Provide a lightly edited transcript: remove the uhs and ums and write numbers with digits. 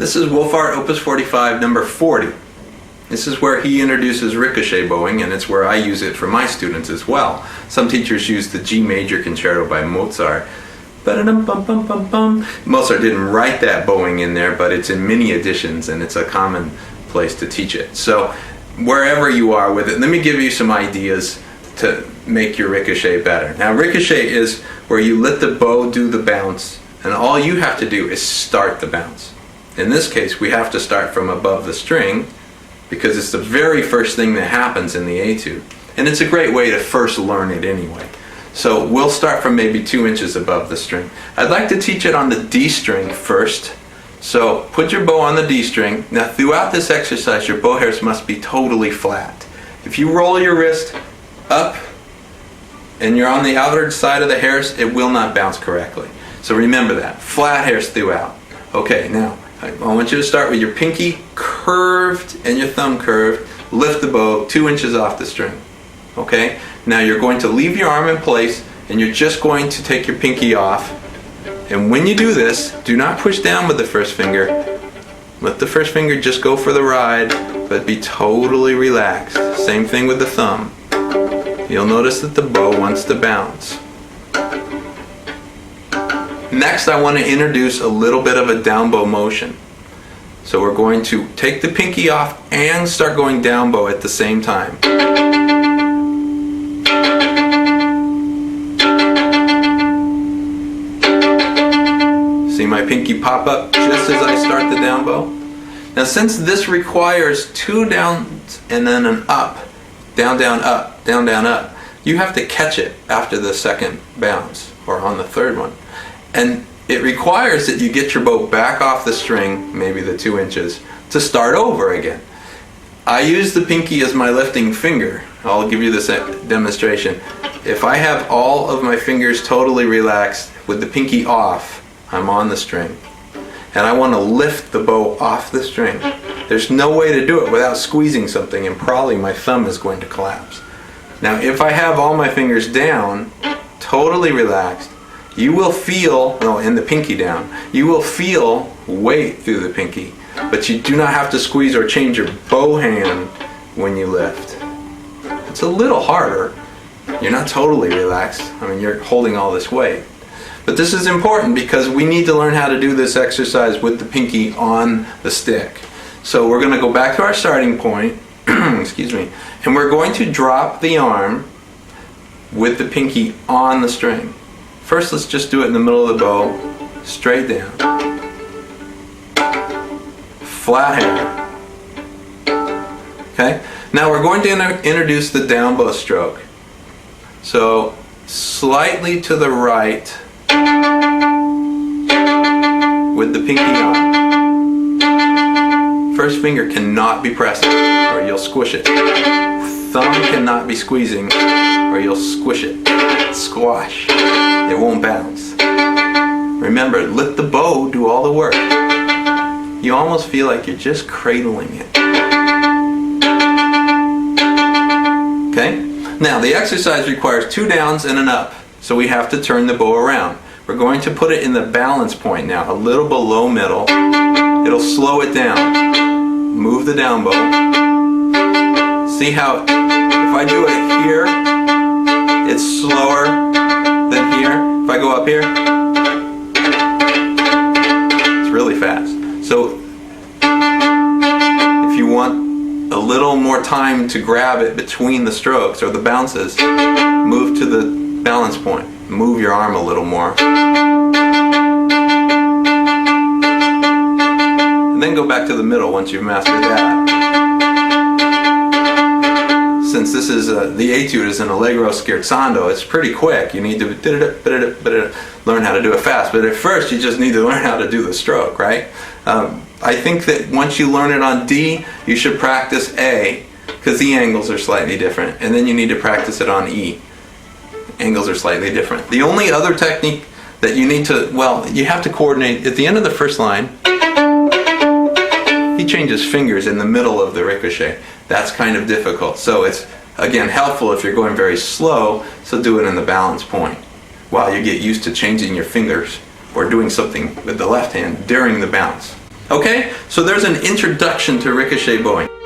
This is Wohlfahrt Opus 45, number 40. This is where he introduces ricochet bowing, and it's where I use it for my students as well. Some teachers use the G major concerto by Mozart. Mozart didn't write that bowing in there, but it's in many editions, and it's a common place to teach it. So wherever you are with it, let me give you some ideas to make your ricochet better. Now, ricochet is where you let the bow do the bounce, and all you have to do is start the bounce. In this case, we have to start from above the string because it's the very first thing that happens in the etude. And it's a great way to first learn it anyway. So we'll start from maybe 2 inches above the string. I'd like to teach it on the D string first. So put your bow on the D string. Now throughout this exercise, your bow hairs must be totally flat. If you roll your wrist up and you're on the outer side of the hairs, it will not bounce correctly. So remember that. Flat hairs throughout. Okay, now I want you to start with your pinky curved and your thumb curved. Lift the bow 2 inches off the string. Okay? Now you're going to leave your arm in place and you're just going to take your pinky off. And when you do this, do not push down with the first finger. Let the first finger just go for the ride, but be totally relaxed. Same thing with the thumb. You'll notice that the bow wants to bounce. Next, I want to introduce a little bit of a down bow motion. So we're going to take the pinky off and start going down bow at the same time. See my pinky pop up just as I start the down bow? Now since this requires 2 downs and then an up, down, down, up, down, down, up, you have to catch it after the second bounce or on the third one. And it requires that you get your bow back off the string, maybe the 2 inches, to start over again. I use the pinky as my lifting finger. I'll give you this demonstration. If I have all of my fingers totally relaxed with the pinky off, I'm on the string. And I want to lift the bow off the string. There's no way to do it without squeezing something, and probably my thumb is going to collapse. Now if I have all my fingers down, totally relaxed, you will feel, and the pinky down, you will feel weight through the pinky, but you do not have to squeeze or change your bow hand when you lift. It's a little harder. You're not totally relaxed. I mean, you're holding all this weight. But this is important because we need to learn how to do this exercise with the pinky on the stick. So we're going to go back to our starting point, excuse me, and we're going to drop the arm with the pinky on the string. First, let's just do it in the middle of the bow, straight down. Flat hair. Okay? Now we're going to introduce the down bow stroke. So, slightly to the right with the pinky on. First finger cannot be pressing or you'll squish it. Thumb cannot be squeezing or you'll squish it. Squash. It won't bounce. Remember, let the bow do all the work. You almost feel like you're just cradling it. Okay? Now, the exercise requires 2 downs and an up, so we have to turn the bow around. We're going to put it in the balance point now, a little below middle. It'll slow it down. Move the down bow. See how, if I do it here, it's slower than here. If I go up here, it's really fast. So if you want a little more time to grab it between the strokes or the bounces, move to the balance point. Move your arm a little more. And then go back to the middle once you've mastered that. Since this is the etude is an allegro scherzando, it's pretty quick. You need to learn how to do it fast. But at first, you just need to learn how to do the stroke, right? I think that once you learn it on D, you should practice A, because the angles are slightly different. And then you need to practice it on E. Angles are slightly different. The only other technique that you need to, you have to coordinate at the end of the first line. He changes fingers in the middle of the ricochet. That's kind of difficult. So it's, again, helpful if you're going very slow, so do it in the balance point while you get used to changing your fingers or doing something with the left hand during the bounce. Okay, so there's an introduction to ricochet bowing.